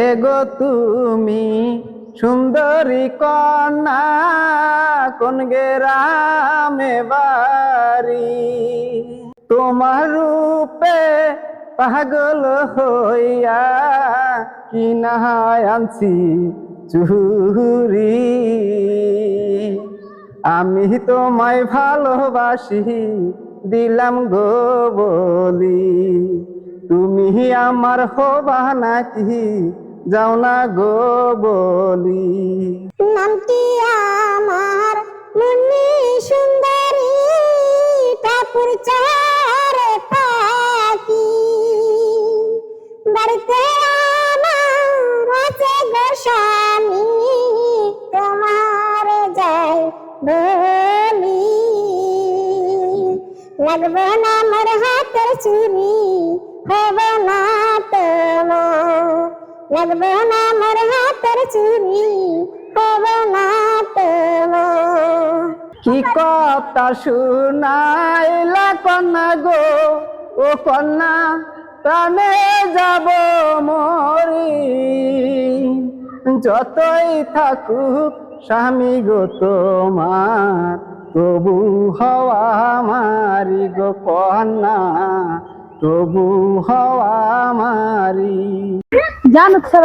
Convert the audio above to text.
এগো তুমি সুন্দরী কন্যা, কোন গ্রামে বাড়ি? তোমার রূপে পাগল হইয়া কি না আনছি চুরি। আমি তোমায় ভালোবাসি দিলাম গো বলি, তুমি আমার হবা নাকি যাও না গো বলি। নামটি আমার মুন্নি সুন্দরী, ঠাকুর চারে পাখি। বাড়িতে আমার আছে গো স্বামী, তোমার যাই বলি। লাগবে না আমার হাতের চুরি, হবে না তোমার। লাগবে না আমার হাতের চুরি, হবে না তোমার। কি কথা শুনাইলা কন্যা গো, ও কন্যা প্রাণে যাব মরি। যতই থাকুক স্বামী গো তোমার, তবু হওয়া আমারি গো কন্যা, তবু হওয়া আমারি। জানো তো